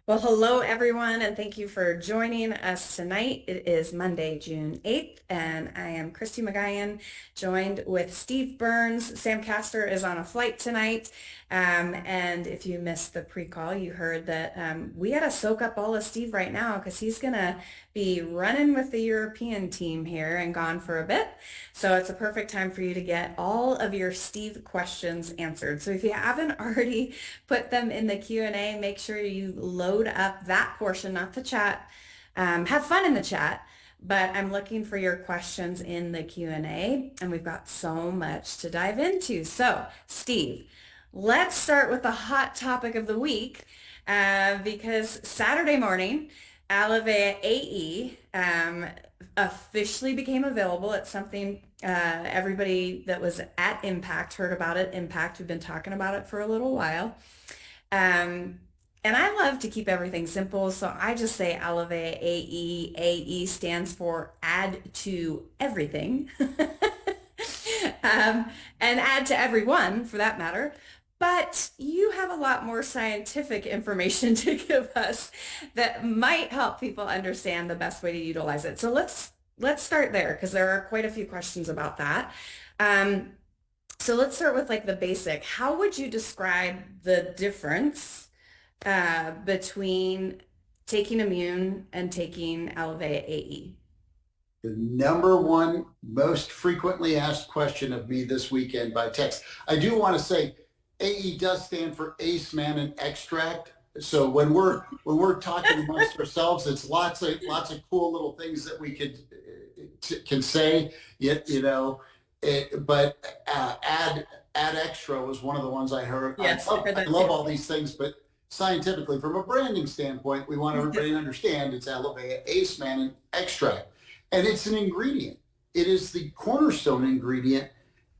Well, hello everyone, and thank you for joining us tonight. It is Monday, June 8th, and I am Christy McGuyan, joined with Steve Burns. Sam Castor is on a flight tonight, and if you missed the pre-call, you heard that we got to soak up all of Steve right now because he's going to be running with the European team here and gone for a bit. So it's a perfect time for you to get all of your Steve questions answered. So if you haven't already put them in the Q&A. Make sure you load up that portion, not the chat. Have fun in the chat, but I'm looking for your questions in the Q&A, and we've got so much to dive into. So, Steve, let's start with the hot topic of the week because Saturday morning, Alivea AE officially became available. It's something everybody that was at Impact heard about it. Impact, we've been talking about it for a little while. Um, and I love to keep everything simple, so I just say Alivea AE. AE stands for add to everything. And add to everyone for that matter. But you have a lot more scientific information to give us that might help people understand the best way to utilize it. So let's start there because there are quite a few questions about that. Um, so let's start with like the basic. How would you describe the difference between taking immune and taking Alivea AE? The number one most frequently asked question of me this weekend by text. I do want to say AE does stand for Ace Mannan Extract. So when we're talking amongst ourselves, it's lots of cool little things that we can say. But add extra was one of the ones I heard. Yes, I heard I that love too. all these things, but scientifically, from a branding standpoint, we want everybody to understand it's Alivea Ace Mannan Extract. And it's an ingredient. It is the cornerstone ingredient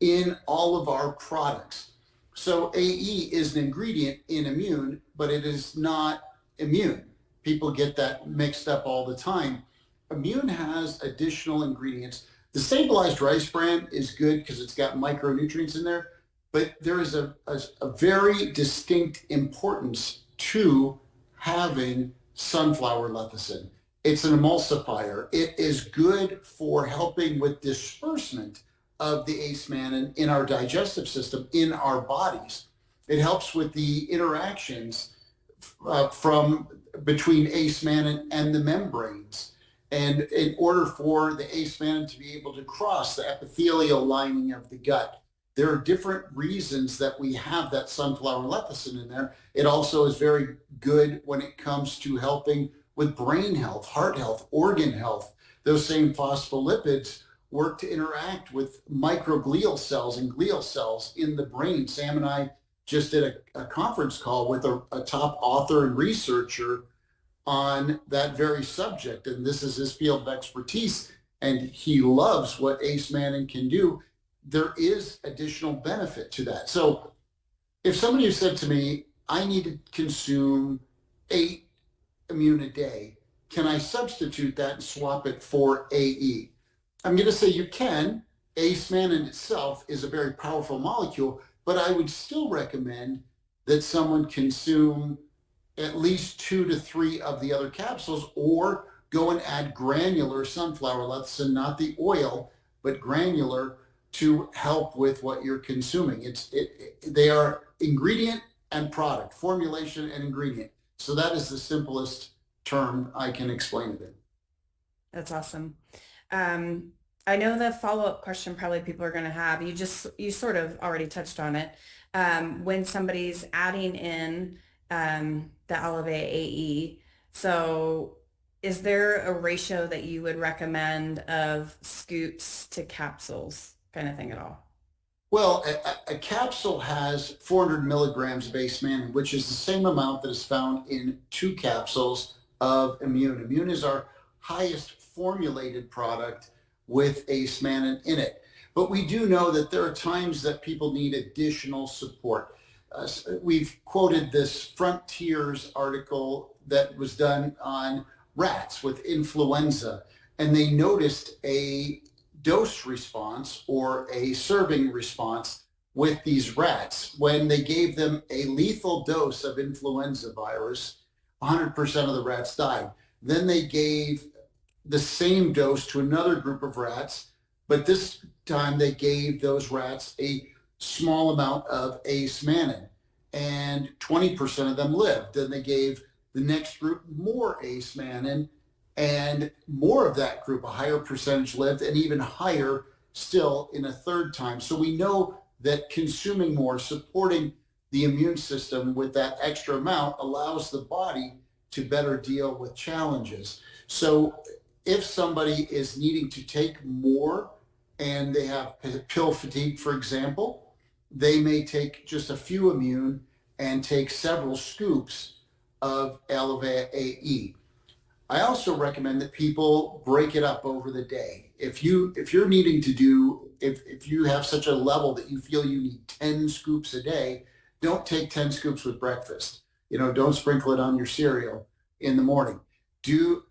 in all of our products. So AE is an ingredient in immune, but it is not immune. People get that mixed up all the time. Immune has additional ingredients. The stabilized rice bran is good because it's got micronutrients in there, but there is a very distinct importance to having sunflower lecithin. It's an emulsifier. It is good for helping with disbursement of the ace mannan in our digestive system, in our bodies. It helps with the interactions from between ace mannan and the membranes. And in order for the ace mannan to be able to cross the epithelial lining of the gut, there are different reasons that we have that sunflower lecithin in there. It also is very good when it comes to helping with brain health, heart health, organ health. Those same phospholipids work to interact with microglial cells and glial cells in the brain. Sam and I just did a conference call with a top author and researcher on that very subject. And this is his field of expertise. And he loves what Ace Mannan can do. There is additional benefit to that. So if somebody said to me, I need to consume 8 immune a day, can I substitute that and swap it for AE? I'm going to say you can. Ace Mannan itself is a very powerful molecule, but I would still recommend that someone consume at least 2 to 3 of the other capsules, or go and add granular sunflower lecithin, not the oil, but granular, to help with what you're consuming. They are ingredient and product, formulation and ingredient. So that is the simplest term I can explain it in. That's awesome. I know the follow-up question probably people are going to have. You sort of already touched on it. When somebody's adding in the Alivea AE, so is there a ratio that you would recommend of scoops to capsules kind of thing at all? Well, a capsule has 400 milligrams of ace mannan, which is the same amount that is found in 2 capsules of immune. Immune is our highest formulated product with ace mannan in it. But we do know that there are times that people need additional support. We've quoted this Frontiers article that was done on rats with influenza, and they noticed a dose response or a serving response with these rats when they gave them a lethal dose of influenza virus 100% of the rats died. Then they gave the same dose to another group of rats, but this time they gave those rats a small amount of ace-mannan, and 20% of them lived. Then they gave the next group more ace-mannan, and more of that group, a higher percentage lived, and even higher still in a third time. So we know that consuming more, supporting the immune system with that extra amount allows the body to better deal with challenges. So if somebody is needing to take more and they have pill fatigue, for example, they may take just a few immune and take several scoops of Alivea AE. I also recommend that people break it up over the day. If you're needing to do, if you have such a level that you feel you need 10 scoops a day, don't take 10 scoops with breakfast. Don't sprinkle it on your cereal in the morning. Do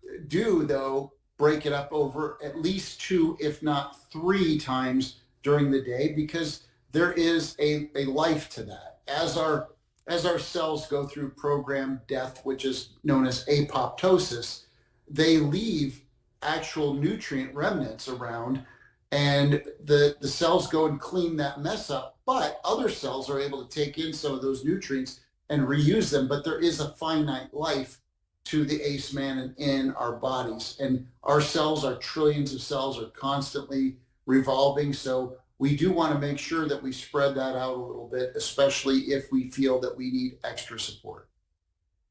though break it up over at least 2, if not 3 times during the day, because there is a life to that. As our cells go through programmed death, which is known as apoptosis, they leave actual nutrient remnants around, and the cells go and clean that mess up, but other cells are able to take in some of those nutrients and reuse them. But there is a finite life to the ace-mannan in our bodies, and our cells, our trillions of cells, are constantly revolving. So we do want to make sure that we spread that out a little bit, especially if we feel that we need extra support.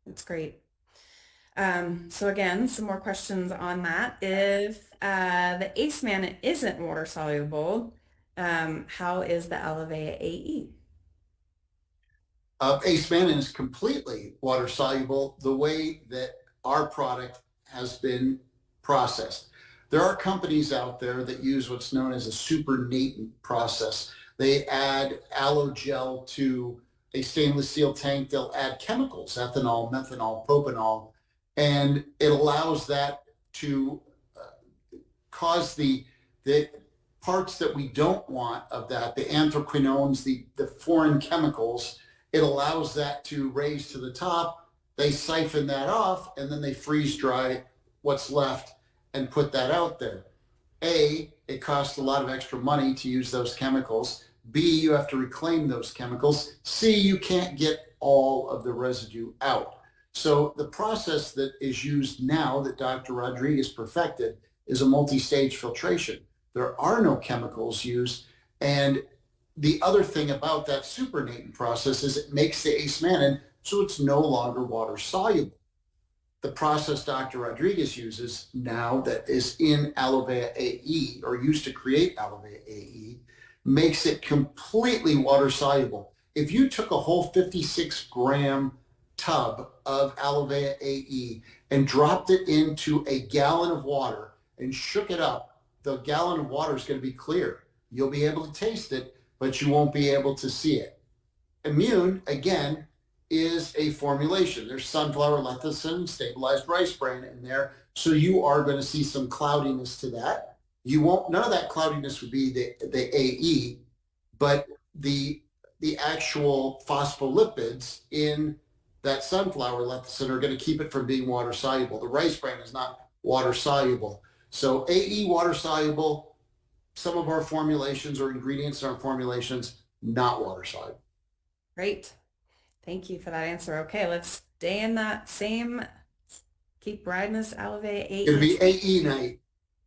That's great. So again, some more questions on that. If the ace-mannan isn't water soluble, how is the Alivea AE? Ace-mannan is completely water soluble the way that our product has been processed. There are companies out there that use what's known as a supernatant process. They add aloe gel to a stainless steel tank. They'll add chemicals, ethanol, methanol, propanol, and it allows that to cause the parts that we don't want of that, the anthraquinones, the foreign chemicals. It allows that to raise to the top. They siphon that off, and then they freeze dry what's left and put that out there. A, it costs a lot of extra money to use those chemicals. B, you have to reclaim those chemicals. C, you can't get all of the residue out. So the process that is used now that Dr. Rodriguez perfected is a multi-stage filtration. There are no chemicals used. And the other thing about that supernatant process is it makes the ace-mannan so it's no longer water soluble. The process Dr. Rodriguez uses now that is in Alivea AE, or used to create Alivea AE, makes it completely water soluble. If you took a whole 56-gram tub of Alivea AE and dropped it into a gallon of water and shook it up, the gallon of water is going to be clear. You'll be able to taste it, but you won't be able to see it. Immune, again, is a formulation. There's sunflower lecithin, stabilized rice bran in there. So you are going to see some cloudiness to that. You won't, none of that cloudiness would be the AE, but the actual phospholipids in that sunflower lecithin are going to keep it from being water soluble. The rice bran is not water soluble. So AE water soluble, some of our formulations or ingredients in our formulations, not water soluble. Great. Thank you for that answer. Okay, let's stay in that same, keep riding this Alivea AE. It'll be AE night.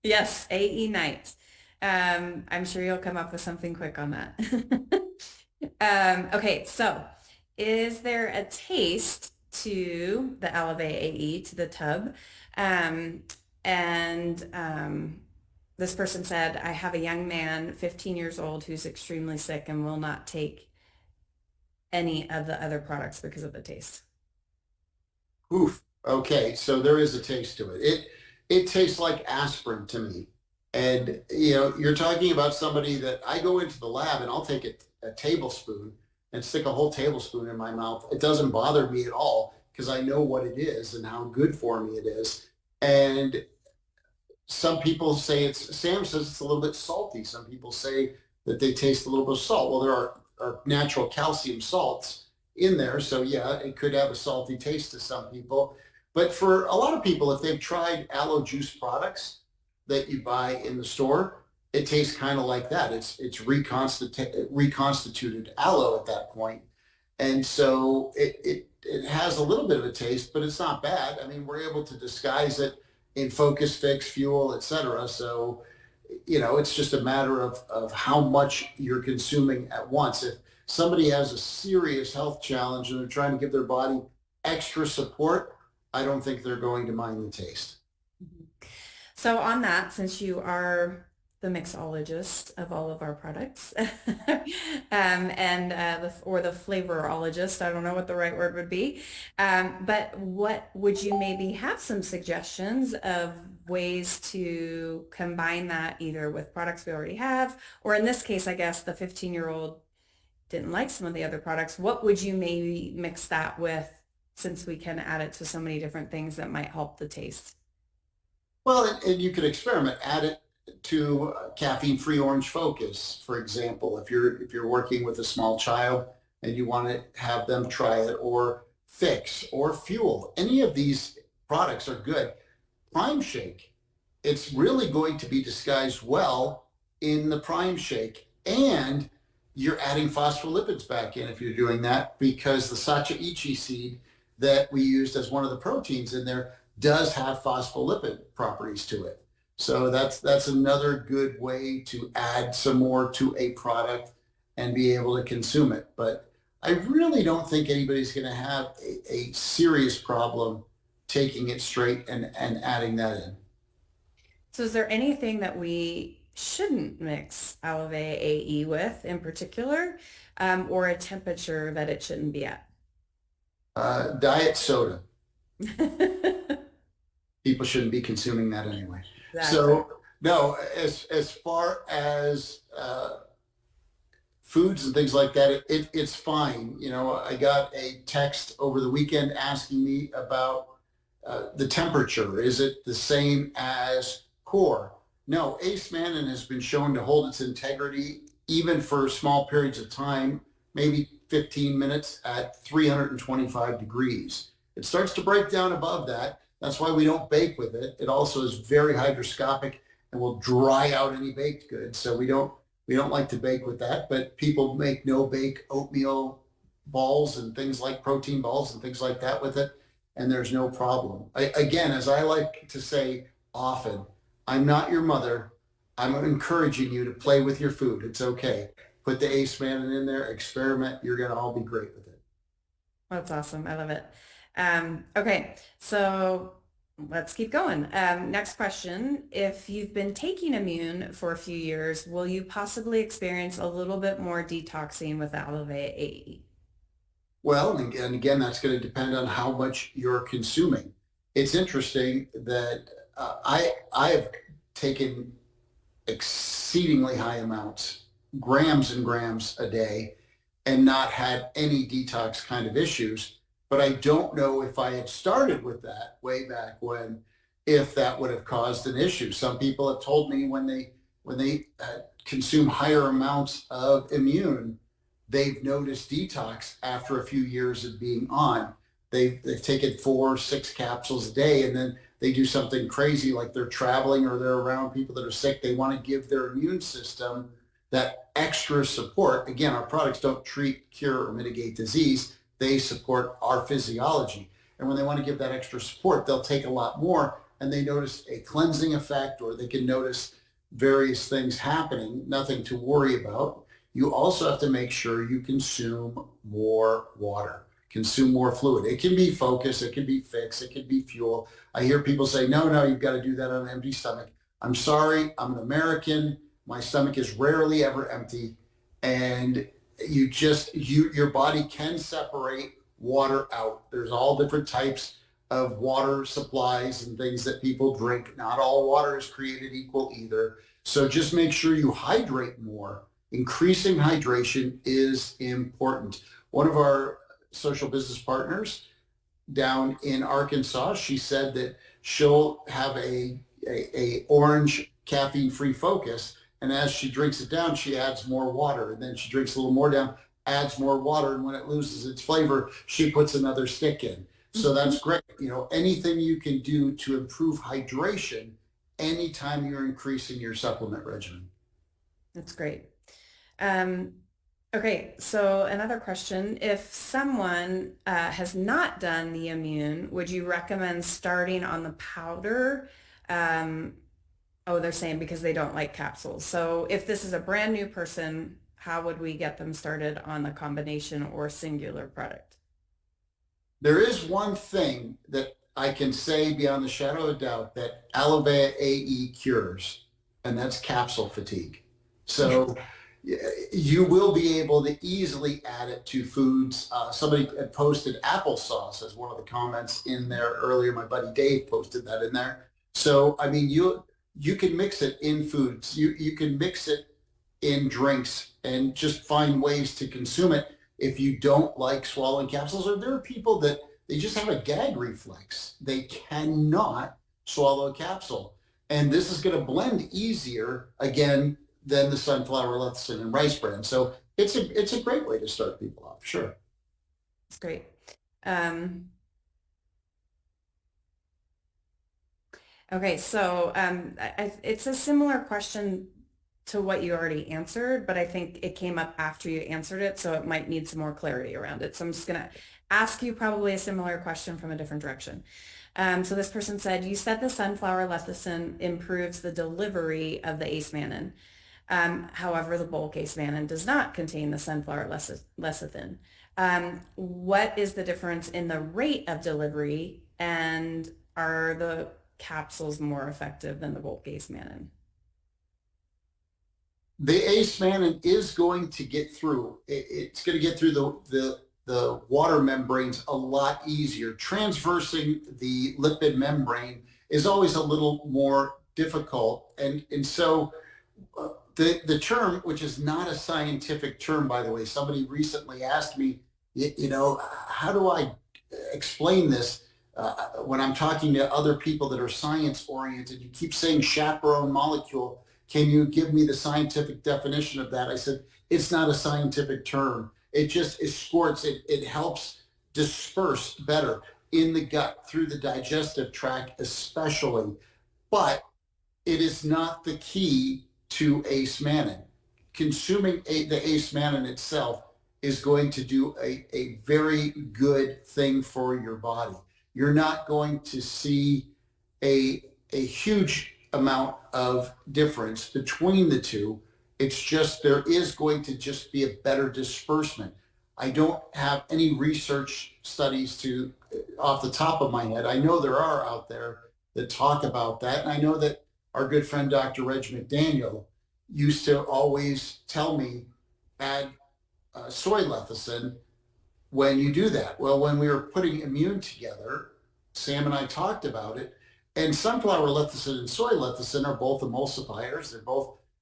Yes, AE night. I'm sure you'll come up with something quick on that. Okay, so is there a taste to the Alivea AE, to the tub? This person said, I have a young man, 15 years old, who's extremely sick and will not take any of the other products because of the taste. Oof. Okay, so there is a taste to it. It tastes like aspirin to me. And you're talking about somebody that I go into the lab and I'll take a tablespoon and stick a whole tablespoon in my mouth. It doesn't bother me at all because I know what it is and how good for me it is. And some people say Sam says it's a little bit salty. Some people say that they taste a little bit of salt. Well, there are natural calcium salts in there. So yeah, it could have a salty taste to some people. But for a lot of people, if they've tried aloe juice products that you buy in the store, it tastes kind of like that. It's reconstituted aloe at that point. And so it has a little bit of a taste, but it's not bad. I mean, we're able to disguise it in focus, fix, fuel, etc. So, it's just a matter of how much you're consuming at once. If somebody has a serious health challenge and they're trying to give their body extra support, I don't think they're going to mind the taste. Mhm. So on that, since you are the mixologist of all of our products, and or the flavorologist, I don't know what the right word would be, but what would you maybe have some suggestions of ways to combine that either with products we already have, or in this case, I guess the 15-year-old didn't like some of the other products. What would you maybe mix that with, since we can add it to so many different things that might help the taste? Well, and you could experiment, add it to caffeine-free orange focus, for example, if you're working with a small child and you want to have them try it, or fix or fuel. Any of these products are good. Prime shake, it's really going to be disguised well in the prime shake. And you're adding phospholipids back in if you're doing that, because the sacha ichi seed that we used as one of the proteins in there does have phospholipid properties to it. So that's another good way to add some more to a product and be able to consume it. But I really don't think anybody's going to have a serious problem taking it straight and adding that in. So is there anything that we shouldn't mix Aleve AE with in particular, or a temperature that it shouldn't be at? Diet soda. Exactly. People shouldn't be consuming that anyway. So no, as far as foods and things like that, it's fine. I got a text over the weekend asking me about the temperature. Is it the same as core? No, Ace Mannan has been shown to hold its integrity even for small periods of time, maybe 15 minutes at 325 degrees. It starts to break down above that. That's why we don't bake with it. It also is very hygroscopic and will dry out any baked goods. So we don't like to bake with that, but people make no bake oatmeal balls and things like protein balls and things like that with it, and there's no problem. Again, as I like to say often, I'm not your mother. I'm encouraging you to play with your food. It's okay. Put the Ace Mannan in there, experiment. You're going to all be great with it. That's awesome. I love it. Okay, so let's keep going. Next question. If you've been taking Immune for a few years, will you possibly experience a little bit more detoxing with Aleve AE? Well, and again, that's going to depend on how much you're consuming. It's interesting that I have taken exceedingly high amounts, grams and grams a day, and not had any detox kind of issues. But I don't know if I had started with that way back when, if that would have caused an issue. Some people have told me when they consume higher amounts of Immune, they've noticed detox after a few years of being on. They've taken 4 or 6 capsules a day, and then they do something crazy, like they're traveling or they're around people that are sick. They want to give their immune system that extra support. Again, our products don't treat, cure, or mitigate disease. They support our physiology. And when they want to give that extra support, they'll take a lot more, and they notice a cleansing effect, or they can notice various things happening. Nothing to worry about. You also have to make sure you consume more water, consume more fluid. It can be focus, it can be fix, it can be fuel. I hear people say, no, you've got to do that on an empty stomach. I'm sorry, I'm an American. My stomach is rarely ever empty. And your body can separate water out. There's all different types of water supplies and things that people drink. Not all water is created equal either. So just make sure you hydrate more. Increasing hydration is important. One of our social business partners down in Arkansas, she said that she'll have a orange caffeine-free focus, and as she drinks it down, she adds more water, and then she drinks a little more down, adds more water, and when it loses its flavor, she puts another stick in. So that's great. Anything you can do to improve hydration anytime you're increasing your supplement regimen. That's great. Okay, so another question. If someone has not done the immune, would you recommend starting on the powder? They're saying because they don't like capsules. So if this is a brand new person, how would we get them started on the combination or singular product? There is one thing that I can say beyond the shadow of a doubt that aloe vera AE cures, and that's capsule fatigue. So you will be able to easily add it to foods. Somebody had posted applesauce as one of the comments in there earlier. My buddy Dave posted that in there. So I mean, you can mix it in foods. You can mix it in drinks and just find ways to consume it if you don't like swallowing capsules. Or there are people that they just have a gag reflex. They cannot swallow a capsule. And this is going to blend easier, again, than the sunflower lecithin and rice bran. So it's a great way to start people off. Sure. That's great. Okay, so it's a similar question to what you already answered, but I think it came up after you answered it, so it might need some more clarity around it. So I'm just going to ask you probably a similar question from a different direction. So this person said, you said the sunflower lecithin improves the delivery of the ace-mannan. However, the bulk ace-mannan does not contain the sunflower lecithin. What is the difference in the rate of delivery, and are the capsules more effective than the bulk ace-mannan? The ace-mannan is going to get through. It's going to get through the water membranes a lot easier. Transversing the lipid membrane is always a little more difficult. And so the term, which is not a scientific term, by the way, somebody recently asked me, how do I explain this when I'm talking to other people that are science oriented? You keep saying chaperone molecule. Can you give me the scientific definition of that? I said, it's not a scientific term. It just escorts, it helps disperse better in the gut through the digestive tract especially, but it is not the key to ace-mannan. Consuming the ace-mannan itself is going to do a very good thing for your body. You're not going to see a huge amount of difference between the two. It's just there is going to just be a better disbursement. I don't have any research studies off the top of my head. I know there are out there that talk about that. And I know that our good friend, Dr. Reg McDaniel, used to always tell me, add soy lecithin when you do that. Well, when we were putting immune together, Sam and I talked about it. And sunflower lecithin and soy lecithin are both emulsifiers.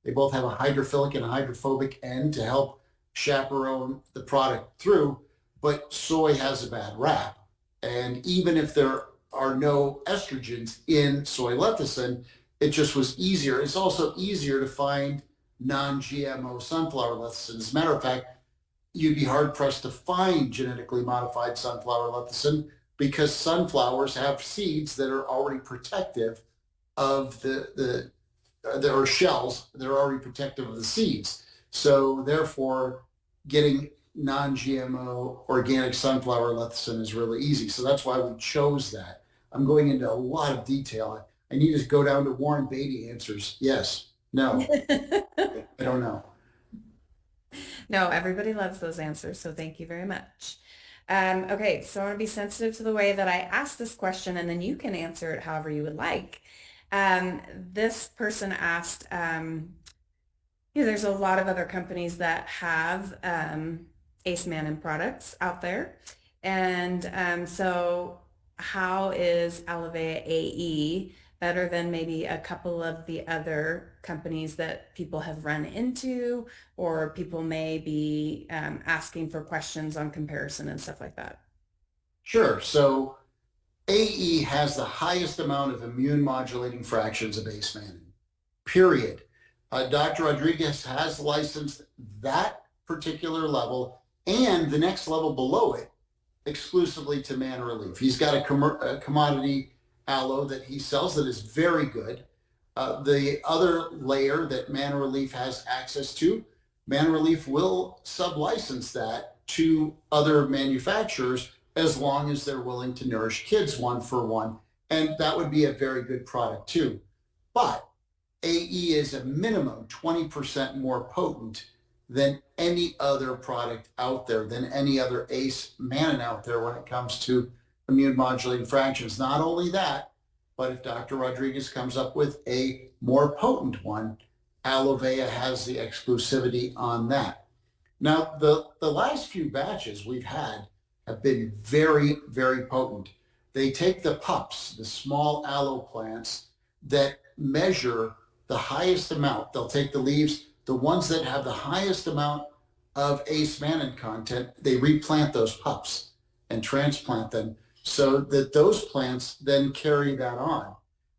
They both have a hydrophilic and a hydrophobic end to help chaperone the product through, but soy has a bad rap. And even if there are no estrogens in soy lecithin, it just was easier. It's also easier to find non-GMO sunflower lecithin. As a matter of fact, you'd be hard pressed to find genetically modified sunflower lecithin because sunflowers have seeds that are already protective of there are shells that are already protective of the seeds. So therefore, getting non-GMO organic sunflower lecithin is really easy. So that's why we chose that. I'm going into a lot of detail. I need to go down to Warren Beatty answers. Yes, no, I don't know. No, everybody loves those answers, so thank you very much. Okay, so I want to be sensitive to the way that I ask this question, and then you can answer it however you would like. This person asked, there's a lot of other companies that have ace-mannan products out there, and so how is aloe vera AE better than maybe a couple of the other companies that people have run into, or people may be asking for questions on comparison and stuff like that? Sure. So AE has the highest amount of immune modulating fractions of ace-mannan, period. Dr. Rodriguez has licensed that particular level and the next level below it exclusively to Mana Relief. He's got a commodity aloe that he sells that is very good. The other layer that Mana Relief has access to, Mana Relief will sublicense that to other manufacturers as long as they're willing to nourish kids 1-for-1. And that would be a very good product too. But AE is a minimum 20% more potent than any other product out there, than any other ACE mannan out there when it comes to immune modulating fractions. Not only that, but if Dr. Rodriguez comes up with a more potent one, Alovea has the exclusivity on that. Now, the last few batches we've had have been very, very potent. They take the pups, the small aloe plants that measure the highest amount. They'll take the leaves, the ones that have the highest amount of ACE mannan content, they replant those pups and transplant them so that those plants then carry that on.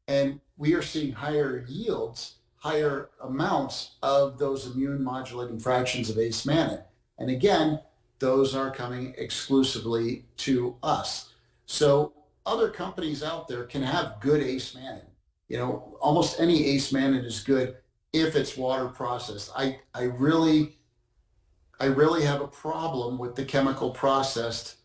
And we are seeing higher yields, higher amounts of those immune modulating fractions of ACE mannan. And again, those are coming exclusively to us. So other companies out there can have good ACE mannan. You know, almost any ACE mannan is good if it's water processed. I really have a problem with the chemical processed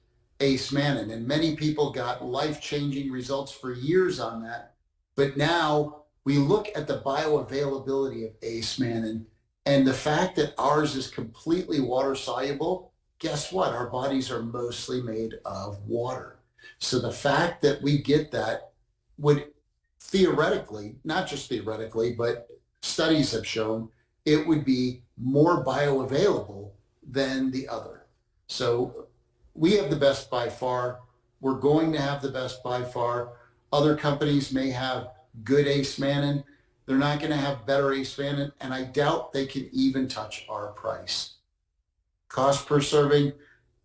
ACE mannan, and many people got life-changing results for years on that. But now we look at the bioavailability of ACE mannan, and the fact that ours is completely water soluble, guess what? Our bodies are mostly made of water. So the fact that we get that would theoretically, not just theoretically, but studies have shown it would be more bioavailable than the other. So we have the best by far. We're going to have the best by far. Other companies may have good ACE mannan. They're not going to have better ACE mannan, and I doubt they can even touch our price. Cost per serving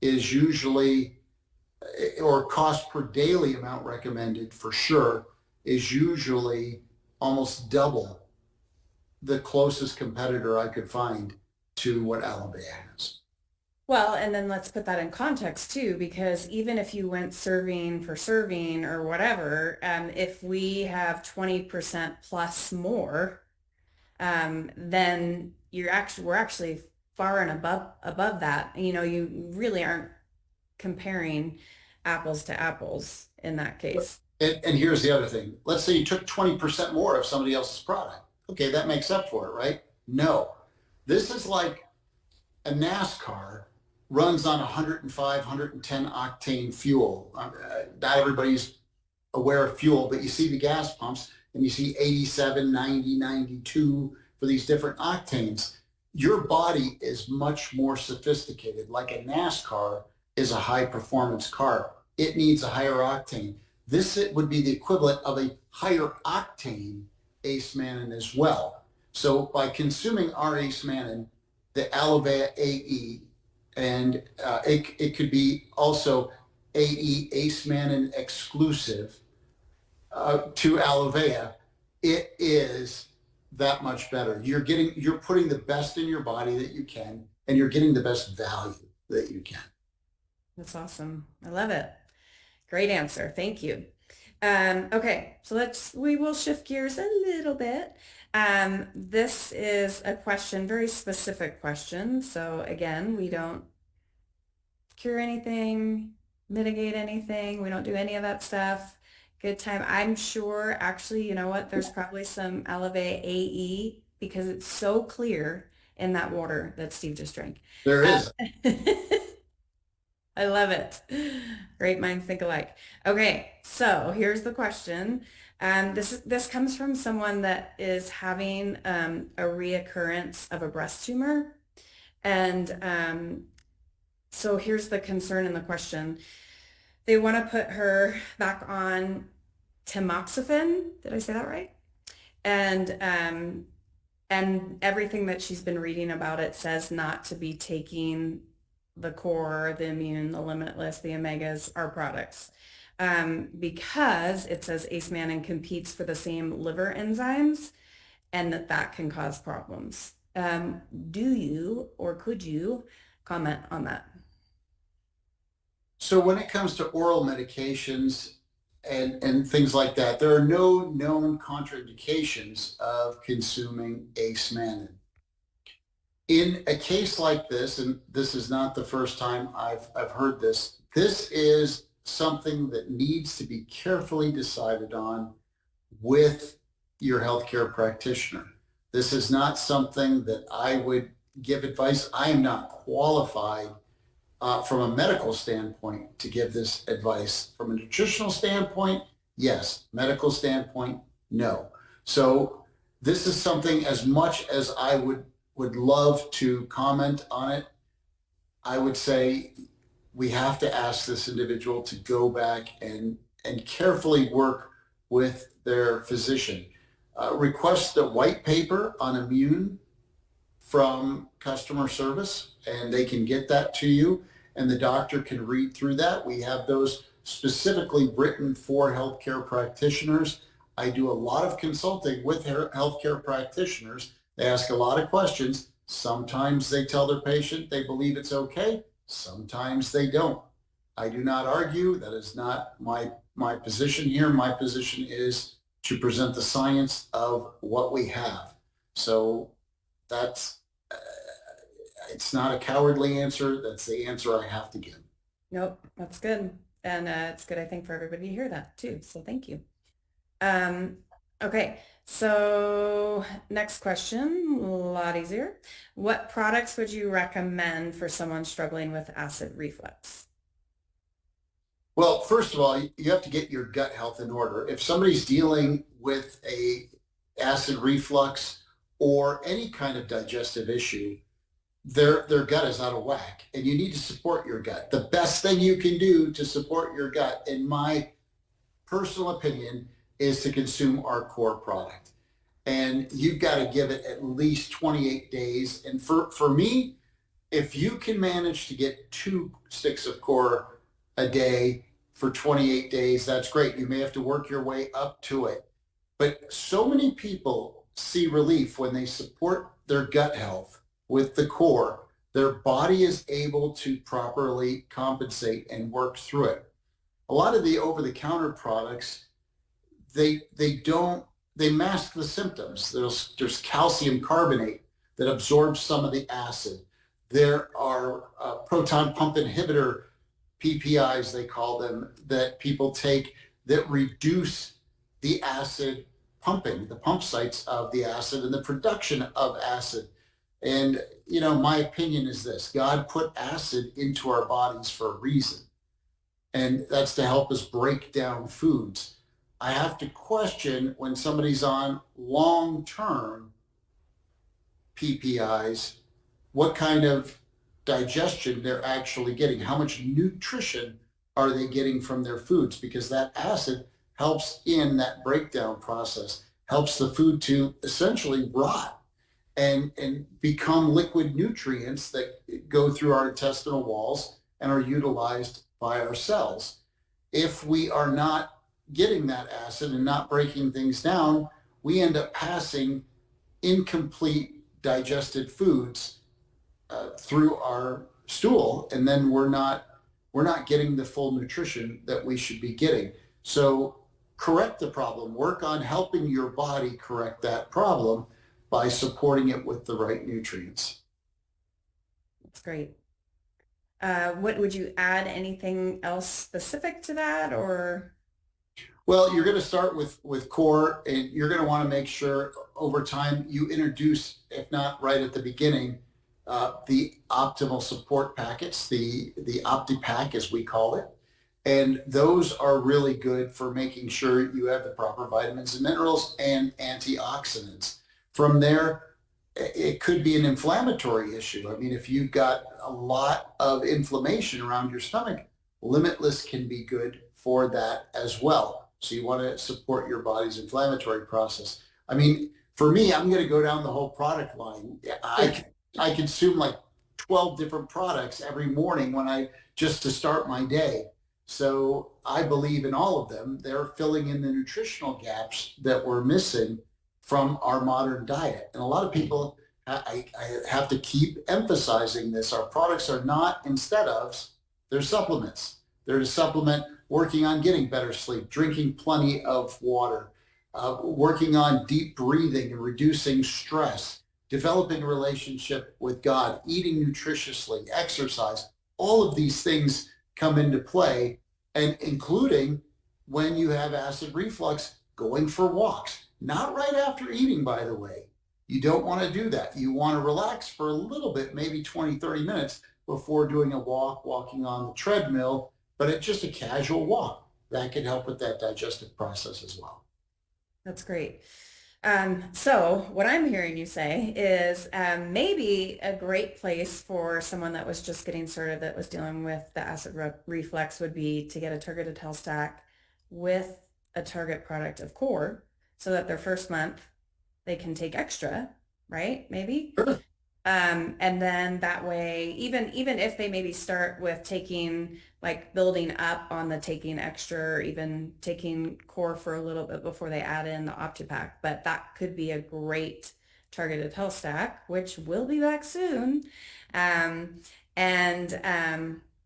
is usually, or cost per daily amount recommended for sure, is usually almost double the closest competitor I could find to what Alovea has. Well, and then let's put that in context too, because even if you went serving for serving or whatever, if we have 20% plus more, then we're actually far and above that. You know, you really aren't comparing apples to apples in that case. And here's the other thing. Let's say you took 20% more of somebody else's product. Okay, that makes up for it, right? No. This is like a NASCAR runs on 105, 110 octane fuel. Not everybody's aware of fuel, but you see the gas pumps and you see 87, 90, 92 for these different octanes. Your body is much more sophisticated. Like a NASCAR is a high performance car. It needs a higher octane. This would be the equivalent of a higher octane ACE mannan as well. So by consuming our ACE mannan, the Alovea AE, and it could be also AE ACE mannan exclusive to Alovea, it is that much better. You're putting the best in your body that you can, and you're getting the best value that you can. That's awesome. I love it. Great answer. Thank you. Okay, so we will shift gears a little bit. This is a question, very specific question. So again, we don't cure anything, mitigate anything. We don't do any of that stuff. Good time. I'm sure, actually, you know what? There's probably some Alovea AE because it's so clear in that water that Steve just drank. There is. I love it. Great minds think alike. Okay, so here's the question. This comes from someone that is having a reoccurrence of a breast tumor. And so here's the concern in the question. They want to put her back on tamoxifen. Did I say that right? And everything that she's been reading about it says not to be taking the core, the immune, the limitless, the omegas, our products. Because it says ACE mannan competes for the same liver enzymes and that can cause problems. Do you or could you comment on that? So when it comes to oral medications and things like that, there are no known contraindications of consuming ace-mannan. In a case like this, and this is not the first time I've heard this, this is something that needs to be carefully decided on with your healthcare practitioner. This is not something that I would give advice. I am not qualified from a medical standpoint to give this advice. From a nutritional standpoint, yes. Medical standpoint, no. So this is something, as much as I would love to comment on it, I would say we have to ask this individual to go back and carefully work with their physician. Request the white paper on immune from customer service, and they can get that to you, and the doctor can read through that. We have those specifically written for healthcare practitioners. I do a lot of consulting with healthcare practitioners. They ask a lot of questions. Sometimes they tell their patient they believe it's okay. Sometimes they don't. I do not argue. That is not my position here. My position is to present the science of what we have. So that's, it's not a cowardly answer. That's the answer I have to give. Nope, that's good. And it's good, I think, for everybody to hear that too. So thank you. Okay, so next question, a lot easier. What products would you recommend for someone struggling with acid reflux? Well, first of all, you have to get your gut health in order. If somebody's dealing with a acid reflux or any kind of digestive issue, their gut is out of whack, and you need to support your gut. The best thing you can do to support your gut, in my personal opinion, is to consume our core product. And you've got to give it at least 28 days. And for me, if you can manage to get 2 sticks of core a day for 28 days, that's great. You may have to work your way up to it. But so many people see relief when they support their gut health with the core. Their body is able to properly compensate and work through it. A lot of the over-the-counter products, they mask the symptoms. There's calcium carbonate that absorbs some of the acid. There are proton pump inhibitor, PPIs they call them, that people take that reduce the acid pumping, the pump sites of the acid and the production of acid. And, my opinion is this: God put acid into our bodies for a reason, and that's to help us break down foods. I have to question when somebody's on long-term PPIs, what kind of digestion they're actually getting, how much nutrition are they getting from their foods, because that acid helps in that breakdown process, helps the food to essentially rot and become liquid nutrients that go through our intestinal walls and are utilized by our cells. If we are not getting that acid and not breaking things down, we end up passing incomplete digested foods through our stool, and then we're not getting the full nutrition that we should be getting. So correct the problem. Work on helping your body correct that problem by supporting it with the right nutrients. That's great. What would you add? Anything else specific to that, or? Well, you're going to start with core, and you're going to want to make sure over time you introduce, if not right at the beginning, the optimal support packets, the OptiPack as we call it. And those are really good for making sure you have the proper vitamins and minerals and antioxidants. From there, it could be an inflammatory issue. I mean, if you've got a lot of inflammation around your stomach, Limitless can be good for that as well. So you want to support your body's inflammatory process. I mean, for me, I'm going to go down the whole product line. I consume like 12 different products every morning just to start my day. So I believe in all of them. They're filling in the nutritional gaps that we're missing from our modern diet. And a lot of people, I have to keep emphasizing this. Our products are not instead ofs, they're supplements. They're to supplement working on getting better sleep, drinking plenty of water, working on deep breathing and reducing stress, developing a relationship with God, eating nutritiously, exercise. All of these things come into play, and including when you have acid reflux, going for walks, not right after eating, by the way. You don't want to do that. You want to relax for a little bit, maybe 20, 30 minutes before doing a walk, walking on the treadmill, but it's just a casual walk. That can help with that digestive process as well. That's great. So what I'm hearing you say is maybe a great place for someone that was just getting started that was dealing with the acid reflux would be to get a targeted health stack with a target product of core so that their first month they can take extra, right? Maybe. Sure. And then that way, even if they maybe start with taking, like building up on the taking extra, or even taking core for a little bit before they add in the OptiPack, but that could be a great targeted health stack, which will be back soon.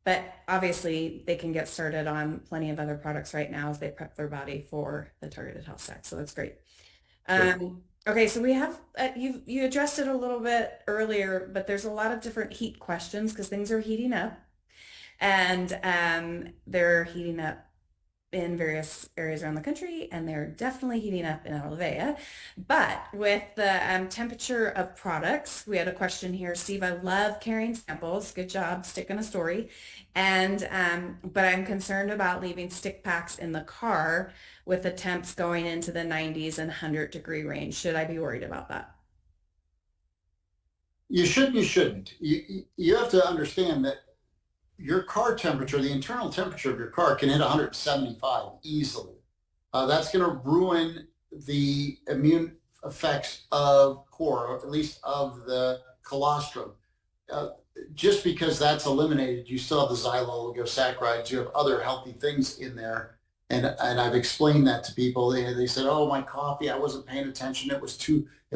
But obviously they can get started on plenty of other products right now as they prep their body for the targeted health stack. So that's great. Sure. Okay, so we have you addressed it a little bit earlier, but there's a lot of different heat questions because things are heating up, and they're heating up in various areas around the country, and they're definitely heating up in Alvea. But with the temperature of products, we had a question here. Steve, I love carrying samples. Good job sticking a story. And but I'm concerned about leaving stick packs in the car with the temps going into the 90s and 100-degree range. Should I be worried about that? You shouldn't. You have to understand that your car temperature, the internal temperature of your car, can hit 175 easily. That's going to ruin the immune effects of core, or at least of the colostrum. Just because that's eliminated, you still have the xylo-oligosaccharides, you have other healthy things in there. And I've explained that to people. They said, oh, my coffee, I wasn't paying attention. It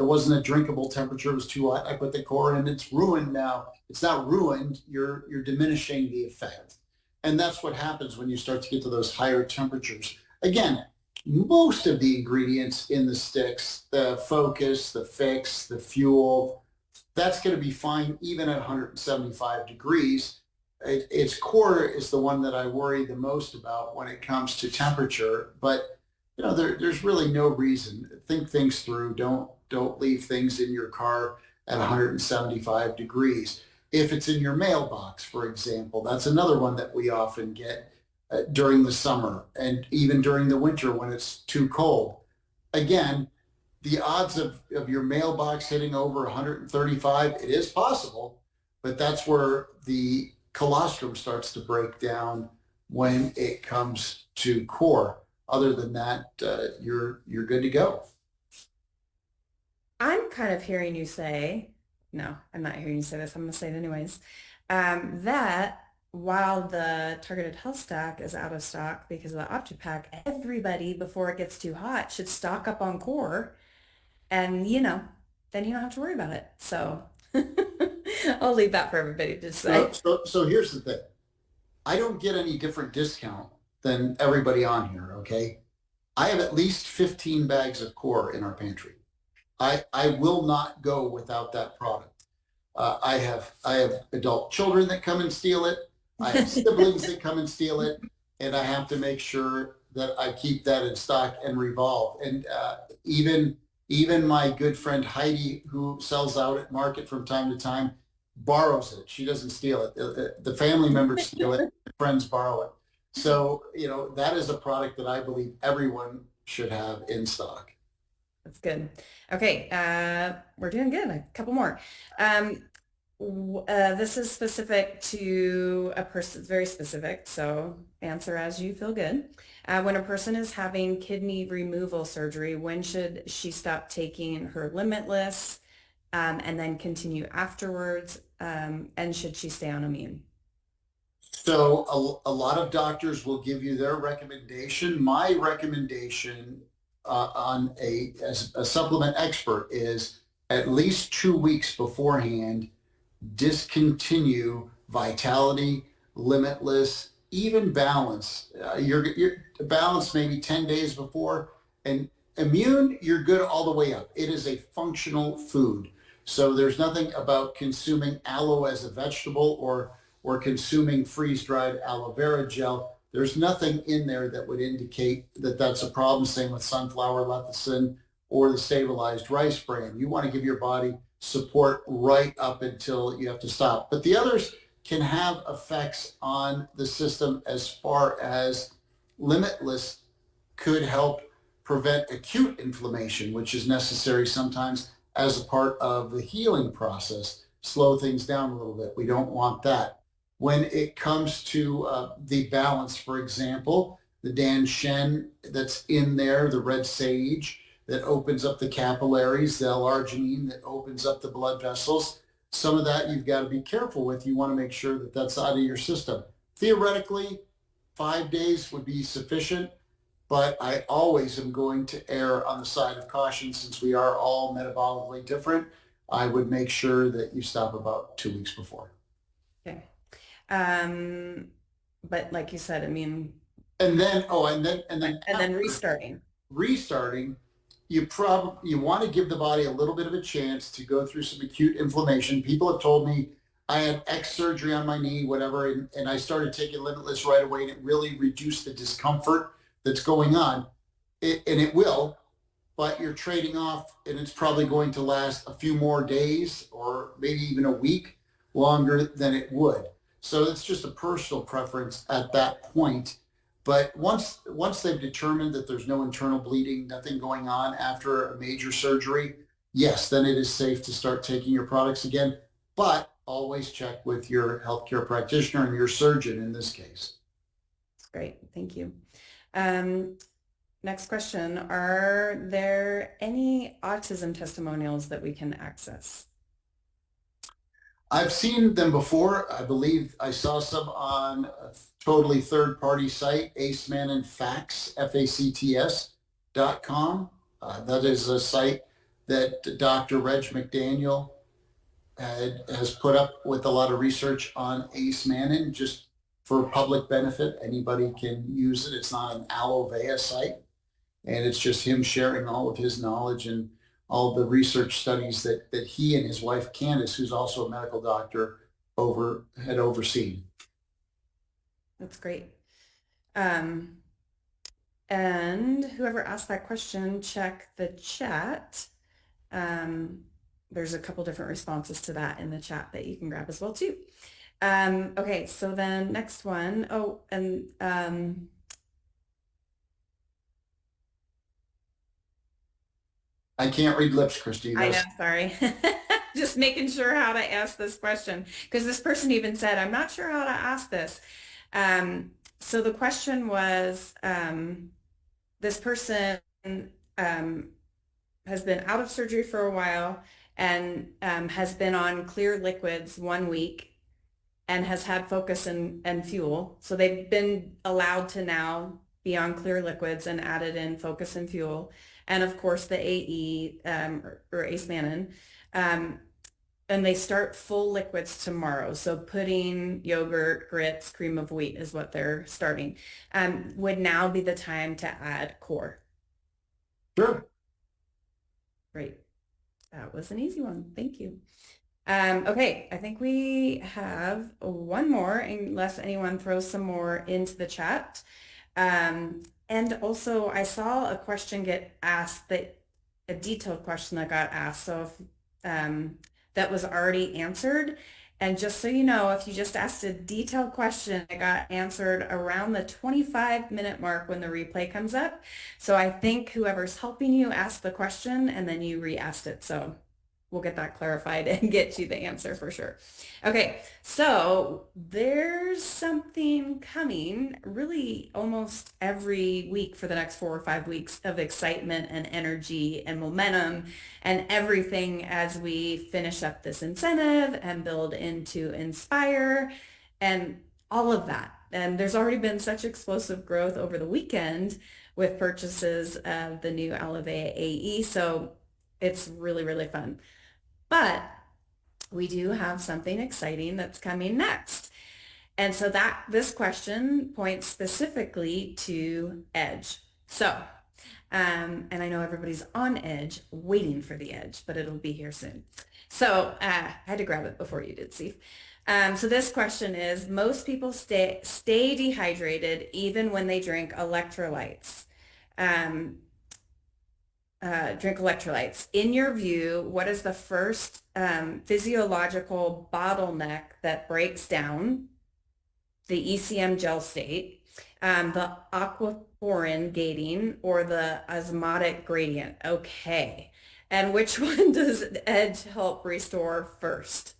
wasn't a drinkable temperature. It was too hot. I put the core in. It's ruined now. It's not ruined. You're diminishing the effect. And that's what happens when you start to get to those higher temperatures. Again, most of the ingredients in the sticks, the focus, the fix, the fuel, that's going to be fine even at 175 degrees. Its core is the one that I worry the most about when it comes to temperature. But there's really no reason. Think things through. Don't leave things in your car at 175 degrees. If it's in your mailbox, for example, that's another one that we often get during the summer and even during the winter when it's too cold. Again, the odds of your mailbox hitting over 135, it is possible, but that's where the colostrum starts to break down when it comes to core. Other than that, you're good to go. I'm kind of hearing you say, no, I'm not hearing you say this. I'm going to say it anyways, that while the targeted health stack is out of stock because of the OptiPack, everybody before it gets too hot should stock up on core, and then you don't have to worry about it. So I'll leave that for everybody to say. So here's the thing. I don't get any different discount than everybody on here, okay? I have at least 15 bags of core in our pantry. I will not go without that product. I have adult children that come and steal it. I have siblings that come and steal it, and I have to make sure that I keep that in stock and revolve. And even my good friend Heidi, who sells out at market from time to time, borrows it. She doesn't steal it. The family members steal it. Friends borrow it. So, that is a product that I believe everyone should have in stock. That's good. Okay, we're doing good. A couple more. This is specific to a person, very specific, so answer as you feel good. When a person is having kidney removal surgery, when should she stop taking her Limitless and then continue afterwards? And should she stay on immune? So a lot of doctors will give you their recommendation. My recommendation as a supplement expert is at least 2 weeks beforehand, discontinue Vitality, Limitless, even balance. Your balance maybe 10 days before, and immune, you're good all the way up. It is a functional food. So there's nothing about consuming aloe as a vegetable or consuming freeze-dried aloe vera gel. There's nothing in there that would indicate that that's a problem. Same with sunflower lecithin or the stabilized rice bran. You want to give your body support right up until you have to stop. But the others can have effects on the system as far as limitless could help prevent acute inflammation, which is necessary sometimes as a part of the healing process, slow things down a little bit. We don't want that. When it comes to the balance, for example, the Dan Shen that's in there, the red sage that opens up the capillaries, the L-arginine that opens up the blood vessels, some of that you've got to be careful with. You want to make sure that that's out of your system. Theoretically, 5 days would be sufficient, but I always am going to err on the side of caution since we are all metabolically different. I would make sure that you stop about 2 weeks before. Okay. But like you said, I mean, And then, and then restarting, you want to give the body a little bit of a chance to go through some acute inflammation. People have told me I had X surgery on my knee, whatever, and I started taking Limitless right away, and it really reduced the discomfort that's going on. And it will, but you're trading off, and it's probably going to last a few more days or maybe even a week longer than it would. So it's just a personal preference at that point. But once they've determined that there's no internal bleeding, nothing going on after a major surgery, yes, then it is safe to start taking your products again. But always check with your healthcare practitioner and your surgeon in this case. That's great. Thank you. Next question. Are there any autism testimonials that we can access? I've seen them before. I believe I saw some on a totally third-party site, Aceman Facts, FACTS.com. That is a site that Dr. Reg McDaniel has put up with a lot of research on Aceman, just for public benefit. Anybody can use it. It's not an aloe vera site, and it's just him sharing all of his knowledge and all the research studies that he and his wife Candace, who's also a medical doctor, had overseen. That's great. And whoever asked that question, check the chat. There's a couple different responses to that in the chat that you can grab as well too. Okay, so then next one. Oh, and I can't read lips, Christy. I know, sorry. Just making sure how to ask this question, because this person even said, I'm not sure how to ask this. So the question was, this person has been out of surgery for a while and has been on clear liquids 1 week and has had focus and fuel. So they've been allowed to now be on clear liquids and added in focus and fuel. And of course the AE or Aceman. And they start full liquids tomorrow. So pudding, yogurt, grits, cream of wheat is what they're starting. Would now be the time to add core. Sure. Great. That was an easy one. Thank you. Okay, I think we have one more unless anyone throws some more into the chat. And also I saw a question get asked, a detailed question that got asked. So if that was already answered. And just so you know, if you just asked a detailed question, it got answered around the 25-minute mark when the replay comes up. So I think whoever's helping you asked the question and then you re-asked it. So we'll get that clarified and get you the answer for sure. Okay, so there's something coming really almost every week for the next 4 or 5 weeks of excitement and energy and momentum and everything as we finish up this incentive and build into Inspire and all of that. And there's already been such explosive growth over the weekend with purchases of the new Aloe Vera AE. So it's really, really fun. But we do have something exciting that's coming next. And so this question points specifically to edge. So, and I know everybody's on edge waiting for the edge, but it'll be here soon. So I had to grab it before you did, Steve. So this question is, most people stay dehydrated even when they drink electrolytes. Drink electrolytes. In your view, what is the first physiological bottleneck that breaks down the ECM gel state, the aquaporin gating, or the osmotic gradient? Okay. And which one does Edge help restore first?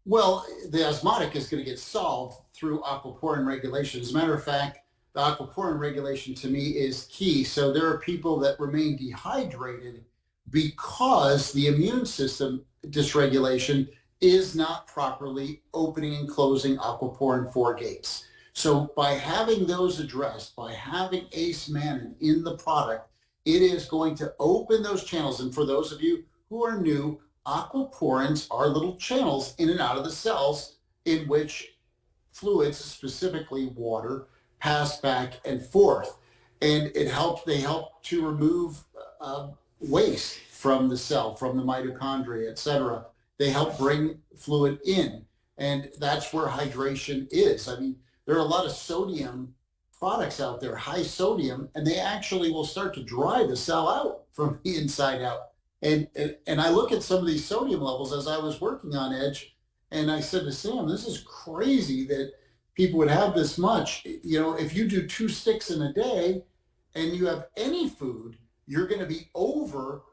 Well, the osmotic is going to get solved through aquaporin regulation. As a matter of fact, the aquaporin regulation to me is key. So there are people that remain dehydrated because the immune system dysregulation is not properly opening and closing aquaporin 4 gates. So by having those addressed, by having ACE mannan in the product, it is going to open those channels. And for those of you who are new, aquaporins are little channels in and out of the cells in which fluids, specifically water, pass back and forth. And they help to remove waste from the cell, from the mitochondria, et cetera. They help bring fluid in. And that's where hydration is. I mean, there are a lot of sodium products out there, high sodium, and they actually will start to dry the cell out from the inside out. And I look at some of these sodium levels as I was working on Edge, and I said to Sam, this is crazy that people would have this much. You know, if you do 2 sticks in a day and you have any food, you're going to be over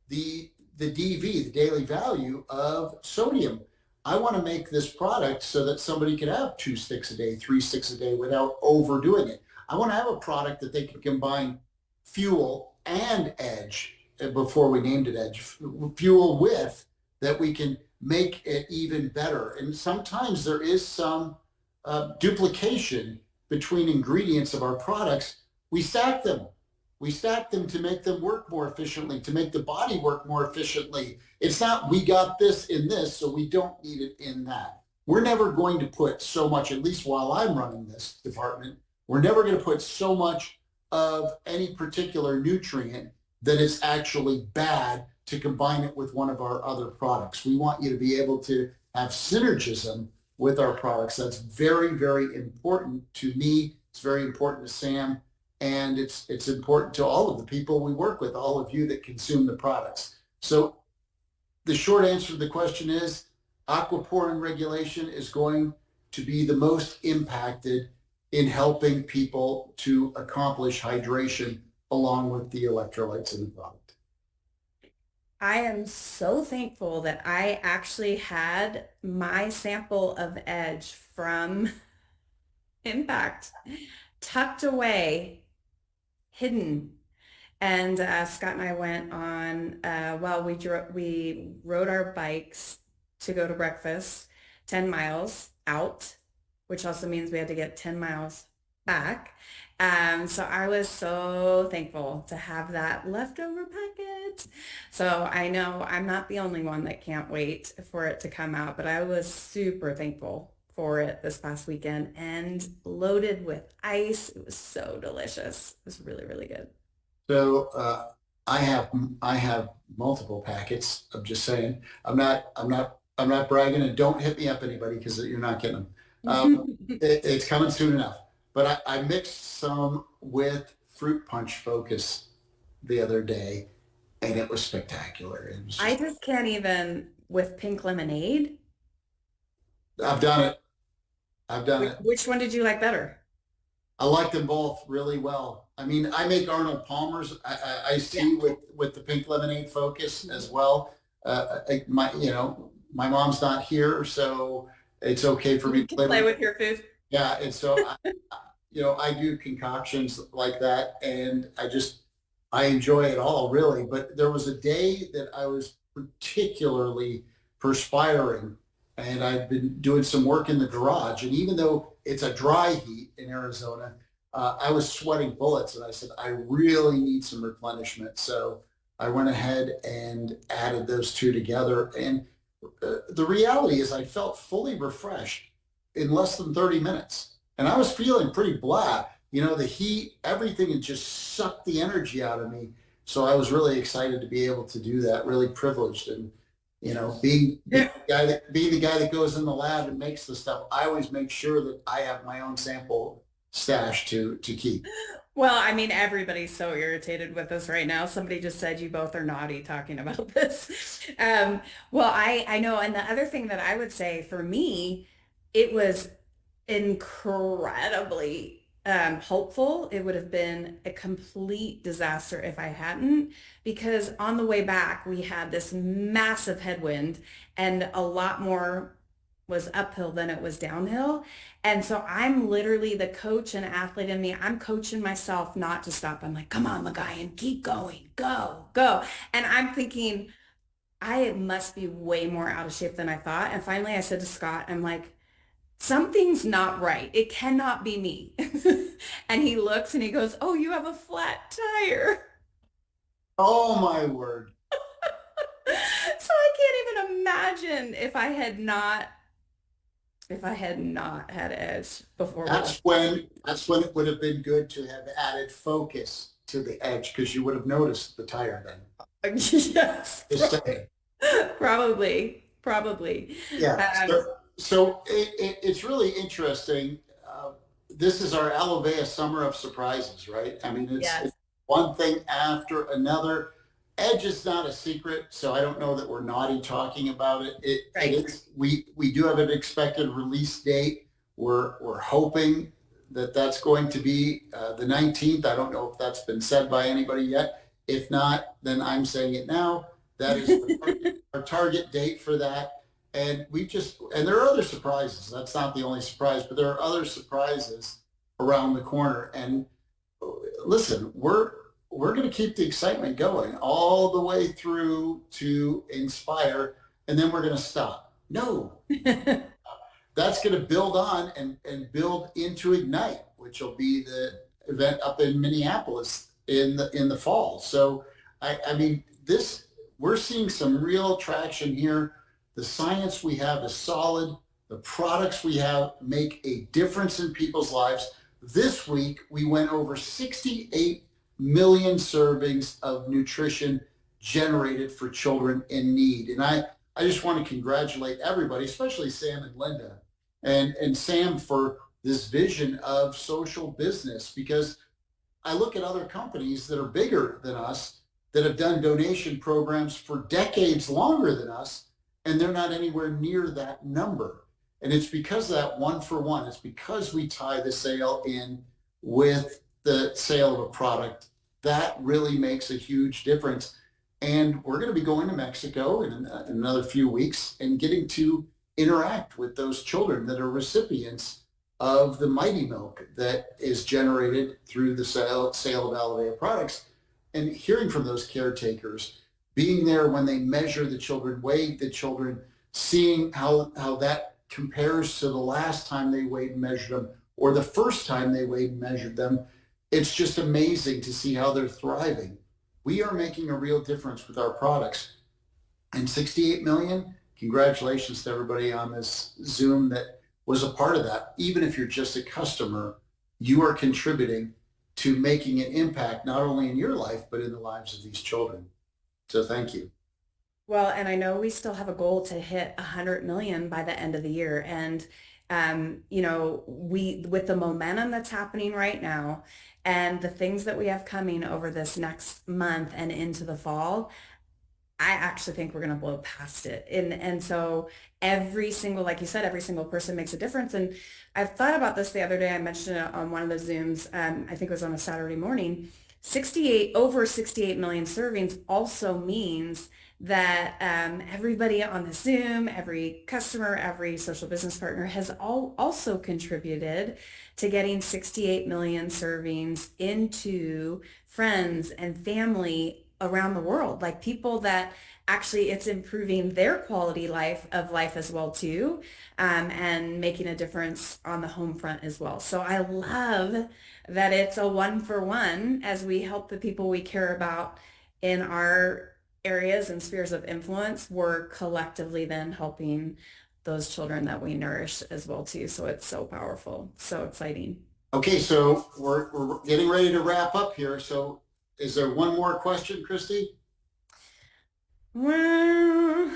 the DV, the daily value of sodium. I want to make this product so that somebody could have 2 sticks a day, 3 sticks a day without overdoing it. I want to have a product that they can combine fuel and Edge. Before we named it Edge, fuel with, that we can make it even better. And sometimes there is some duplication between ingredients of our products. We stack them. We stack them to make them work more efficiently, to make the body work more efficiently. It's not we got this in this, so we don't need it in that. We're never going to put so much, at least while I'm running this department, we're never going to put so much of any particular nutrient that it's actually bad to combine it with one of our other products. We want you to be able to have synergism with our products. That's very, very important to me. It's very important to Sam. And it's important to all of the people we work with, all of you that consume the products. So the short answer to the question is aquaporin regulation is going to be the most impacted in helping people to accomplish hydration along with the electrolytes in the product. I am so thankful that I actually had my sample of Edge from Impact tucked away, hidden. And Scott and I went on, we rode our bikes to go to breakfast, 10 miles out, which also means we had to get 10 miles back. So I was so thankful to have that leftover packet. So I know I'm not the only one that can't wait for it to come out, but I was super thankful for it this past weekend and loaded with ice. It was so delicious. It was really, really good. So I have multiple packets. I'm just saying. I'm not bragging, and don't hit me up, anybody, because you're not getting them. It's coming soon enough. But I mixed some with Fruit Punch Focus the other day, and it was spectacular. I just can't even with pink lemonade. I've done it. I've done it. Which one did you like better? I like them both really well. I mean, I make Arnold Palmer's iced tea with the pink lemonade focus as well. My mom's not here, so it's okay for me to play with your food. Yeah, and so I do concoctions like that, and I enjoy it all, really. But there was a day that I was particularly perspiring, and I'd been doing some work in the garage, and even though it's a dry heat in Arizona, I was sweating bullets, and I said, I really need some replenishment. So I went ahead and added those two together, and the reality is I felt fully refreshed in less than 30 minutes. And I was feeling pretty blah. The heat, everything had just sucked the energy out of me. So I was really excited to be able to do that, really privileged. And, being the guy that goes in the lab and makes the stuff, I always make sure that I have my own sample stash to keep. Well, I mean, everybody's so irritated with us right now. Somebody just said you both are naughty talking about this. Well, I know. And the other thing that I would say for me, it was incredibly hopeful. It would have been a complete disaster if I hadn't, because on the way back, we had this massive headwind and a lot more was uphill than it was downhill. And so I'm literally the coach and athlete in me. I'm coaching myself not to stop. I'm like, come on, Magayan, keep going, go, go. And I'm thinking, I must be way more out of shape than I thought. And finally I said to Scott, I'm like, something's not right. It cannot be me. And he looks and he goes, oh, you have a flat tire. Oh my word. So I can't even imagine if I had not had edge before we That's left. when it would have been good to have added focus to the edge because you would have noticed the tire then. Yes, Just saying. probably, probably. Yeah. Um, So it's really interesting. This is our Alavea summer of surprises, right? I mean, it's yes, one thing after another. Edge is not a secret, so I don't know that we're naughty talking about it. It right. is. We do have an expected release date. We're hoping that that's going to be the 19th. I don't know if that's been said by anybody yet. If not, then I'm saying it now. That is our target date for that. And there are other surprises. That's not the only surprise, but there are other surprises around the corner. And listen, we're going to keep the excitement going all the way through to Inspire, and then we're going to stop. No, that's going to build on and build into Ignite, which will be the event up in Minneapolis in the fall. So I mean, this we're seeing some real traction here. The science we have is solid. The products we have make a difference in people's lives. This week we went over 68 million servings of nutrition generated for children in need. And I just want to congratulate everybody, especially Sam and Linda, and Sam for this vision of social business, because I look at other companies that are bigger than us that have done donation programs for decades longer than us, and they're not anywhere near that number. And it's because of that one for one. It's because we tie the sale in with the sale of a product. That really makes a huge difference. And we're going to be going to Mexico in another few weeks and getting to interact with those children that are recipients of the mighty milk that is generated through the sale of Alavea products, and hearing from those caretakers, being there when they measure the children, weigh the children, seeing how that compares to the last time they weighed and measured them or the first time they weighed and measured them. It's just amazing to see how they're thriving. We are making a real difference with our products. And 68 million, congratulations to everybody on this Zoom that was a part of that. Even if you're just a customer, you are contributing to making an impact, not only in your life, but in the lives of these children. So thank you. Well, and I know we still have a goal to hit 100 million by the end of the year. And, we, with the momentum that's happening right now and the things that we have coming over this next month and into the fall, I actually think we're going to blow past it. And so every single, like you said, every single person makes a difference. And I've thought about this the other day. I mentioned it on one of the Zooms. I think it was on a Saturday morning. 68 million servings also means that everybody on the Zoom, every customer, every social business partner has also contributed to getting 68 million servings into friends and family around the world, like people that actually it's improving their quality of life as well too, and making a difference on the home front as well. So I love that it's a one for one as we help the people we care about in our areas and spheres of influence. We're collectively then helping those children that we nourish as well too. So it's so powerful, so exciting. Okay, so we're getting ready to wrap up here. So is there one more question, Christy? Well,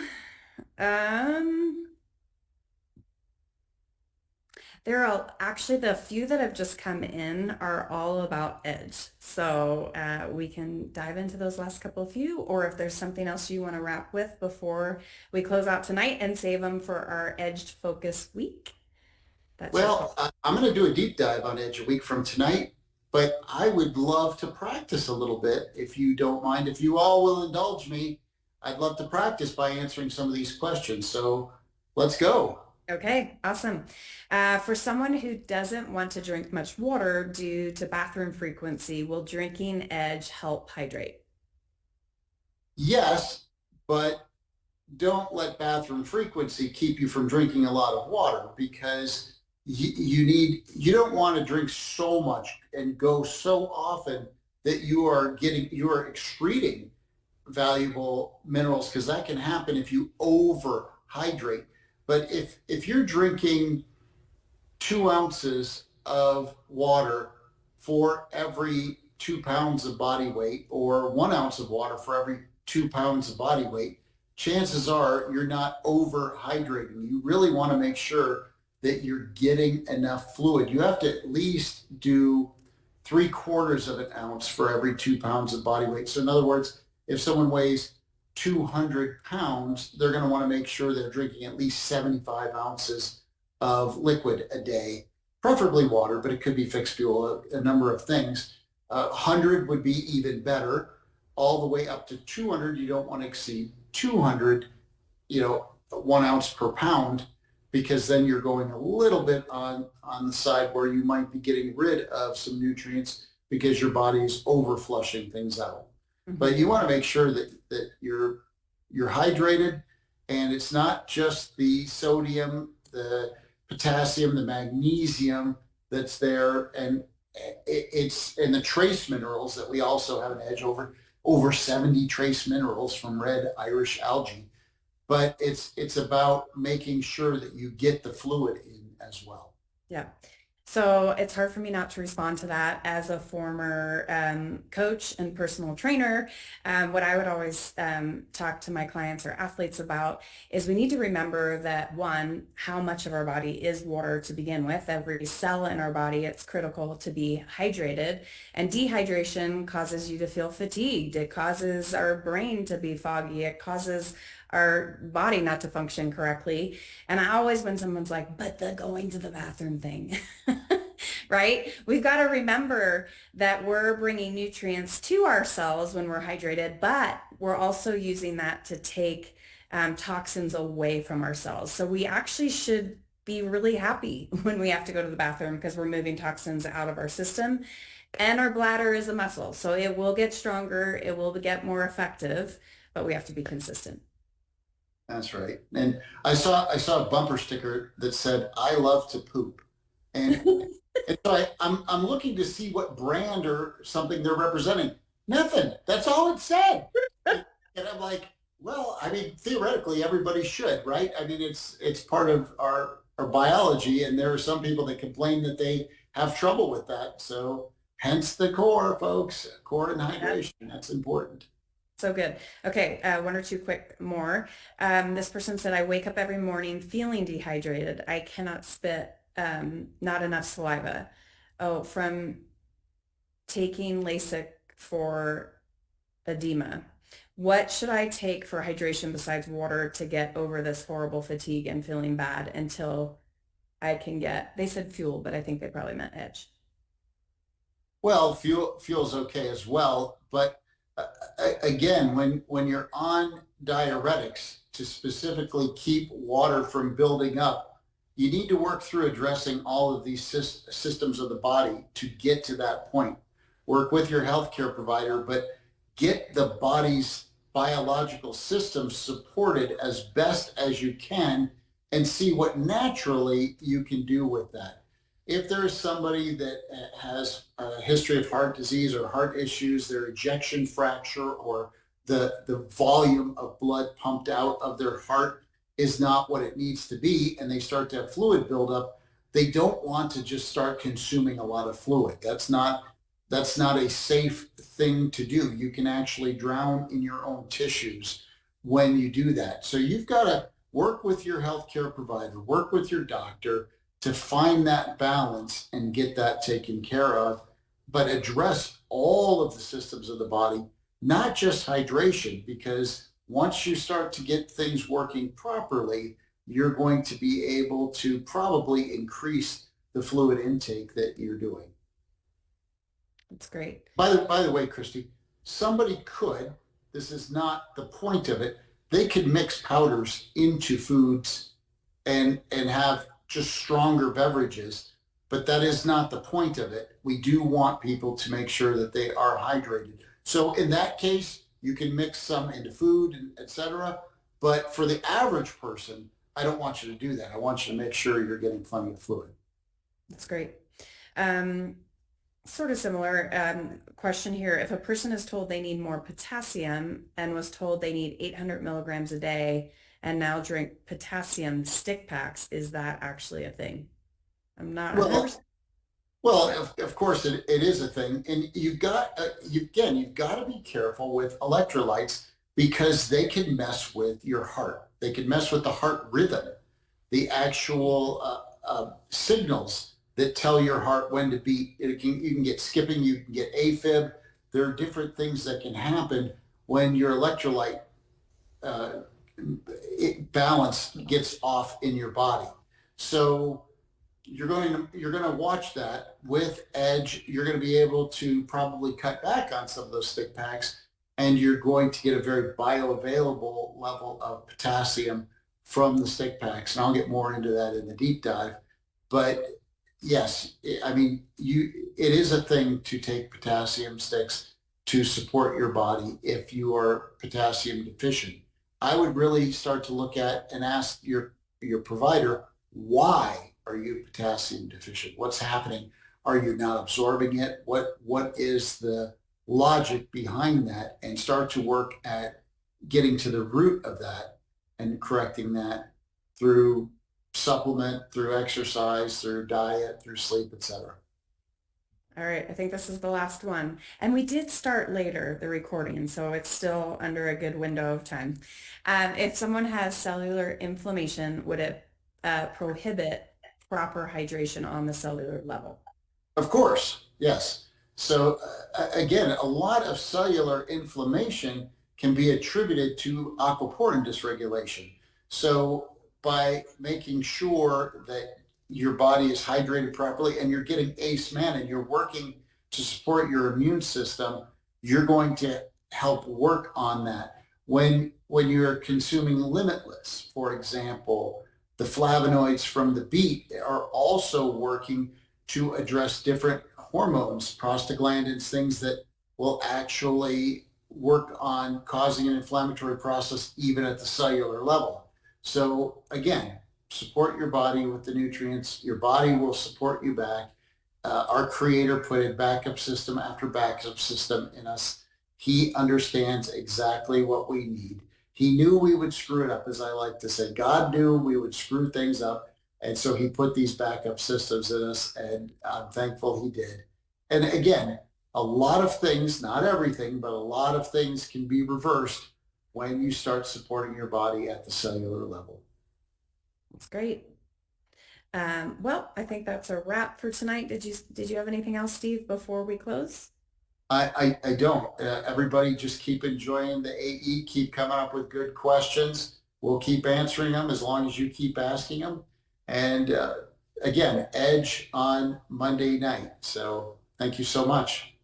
um, there are actually the few that have just come in are all about edge. So we can dive into those last couple of few, or if there's something else you want to wrap with before we close out tonight and save them for our edged focus week. Well, I'm going to do a deep dive on Edge a week from tonight, but I would love to practice a little bit if you don't mind. If you all will indulge me, I'd love to practice by answering some of these questions. So let's go. Okay, awesome. For someone who doesn't want to drink much water due to bathroom frequency, will drinking Edge help hydrate? Yes, but don't let bathroom frequency keep you from drinking a lot of water, because you don't want to drink so much and go so often that you are excreting valuable minerals, because that can happen if you overhydrate. But if you're drinking 2 ounces of water for every 2 pounds of body weight, or 1 ounce of water for every 2 pounds of body weight, chances are you're not overhydrating. You really want to make sure that you're getting enough fluid. You have to at least do 3/4 of an ounce for every 2 pounds of body weight. So in other words, if someone weighs 200 pounds, they're going to want to make sure they're drinking at least 75 ounces of liquid a day, preferably water, but it could be fixed fuel, a number of things. 100 would be even better. All the way up to 200, you don't want to exceed 200, 1 ounce per pound, because then you're going a little bit on the side where you might be getting rid of some nutrients because your body is over flushing things out. Mm-hmm. But you want to make sure that you're hydrated, and it's not just the sodium, the potassium, the magnesium that's there, and it's in the trace minerals that we also have an edge over 70 trace minerals from red Irish algae. But it's about making sure that you get the fluid in as well. Yeah. So it's hard for me not to respond to that as a former coach and personal trainer. What I would always talk to my clients or athletes about is we need to remember that, one, how much of our body is water to begin with. Every cell in our body, it's critical to be hydrated. And dehydration causes you to feel fatigued. It causes our brain to be foggy. It causes our body not to function correctly. And I always, when someone's like, but the going to the bathroom thing, right? We've got to remember that we're bringing nutrients to our cells when we're hydrated, but we're also using that to take toxins away from our cells. So we actually should be really happy when we have to go to the bathroom, because we're moving toxins out of our system. And our bladder is a muscle, so it will get stronger, it will get more effective, but we have to be consistent. That's right. And I saw a bumper sticker that said, "I love to poop." And, and so I'm looking to see what brand or something they're representing. Nothing. That's all it said. And I'm like, well, I mean, theoretically, everybody should, right? I mean, it's part of our biology, and there are some people that complain that they have trouble with that. So hence the core, folks. Core and hydration. That's important. So good. Okay, one or two quick more. This person said, I wake up every morning feeling dehydrated. I cannot spit, not enough saliva. Oh, from taking Lasix for edema. What should I take for hydration besides water to get over this horrible fatigue and feeling bad until I can get, they said fuel, but I think they probably meant edge. Well, fuel's okay as well, but again, when you're on diuretics to specifically keep water from building up, you need to work through addressing all of these systems of the body to get to that point. Work with your healthcare provider, but get the body's biological system supported as best as you can, and see what naturally you can do with that. If there's somebody that has a history of heart disease or heart issues, their ejection fracture, or the volume of blood pumped out of their heart is not what it needs to be, and they start to have fluid buildup, they don't want to just start consuming a lot of fluid. That's not a safe thing to do. You can actually drown in your own tissues when you do that. So you've got to work with your healthcare provider, work with your doctor to find that balance and get that taken care of, but address all of the systems of the body, not just hydration, because once you start to get things working properly, you're going to be able to probably increase the fluid intake that you're doing. That's great. By the way, Christy, somebody could, this is not the point of it, they could mix powders into foods and have just stronger beverages, but that is not the point of it. We do want people to make sure that they are hydrated. So in that case, you can mix some into food and etc. But for the average person, I don't want you to do that. I want you to make sure you're getting plenty of fluid. That's great. Sort of similar question here. If a person is told they need more potassium and was told they need 800 milligrams a day and now drink potassium stick packs, is that actually a thing? I'm not 100%. Well, of course it is a thing, and you've got you've got to be careful with electrolytes because they can mess with your heart. They can mess with the heart rhythm, the actual signals that tell your heart when to beat. You can get skipping, you can get AFib. There are different things that can happen when your electrolyte uh, balance gets off in your body. So you're going to watch that with Edge. You're going to be able to probably cut back on some of those stick packs, and you're going to get a very bioavailable level of potassium from the stick packs. And I'll get more into that in the deep dive. But yes, I mean, it is a thing to take potassium sticks to support your body if you are potassium deficient. I would really start to look at and ask your provider, why are you potassium deficient? What's happening? Are you not absorbing it? What is the logic behind that? And start to work at getting to the root of that and correcting that through supplement, through exercise, through diet, through sleep, etc. All right, I think this is the last one. And we did start later, the recording, so it's still under a good window of time. If someone has cellular inflammation, would it prohibit proper hydration on the cellular level? Of course, yes. So again, a lot of cellular inflammation can be attributed to aquaporin dysregulation. So by making sure that your body is hydrated properly and you're getting ACE man and you're working to support your immune system, you're going to help work on that. When you're consuming limitless, for example, the flavonoids from the beet are also working to address different hormones, prostaglandins, things that will actually work on causing an inflammatory process even at the cellular level. So again, support your body with the nutrients. Your body will support you back. Our creator put a backup system after backup system in us. He understands exactly what we need. He knew we would screw it up, as I like to say. God knew we would screw things up. And so he put these backup systems in us, and I'm thankful he did. And again, a lot of things, not everything, but a lot of things can be reversed when you start supporting your body at the cellular level. That's great. Well, I think that's a wrap for tonight. Did you have anything else, Steve, before we close? I don't. Everybody just keep enjoying the AE, keep coming up with good questions. We'll keep answering them as long as you keep asking them. And again, Edge on Monday night. So thank you so much.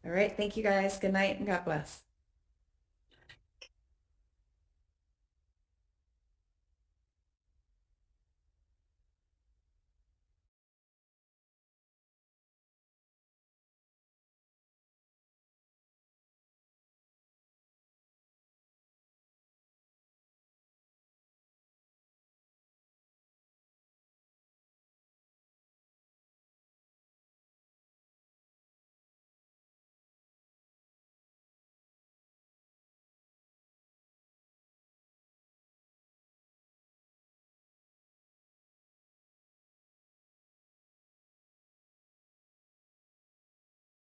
All right. Thank you guys. Good night and God bless.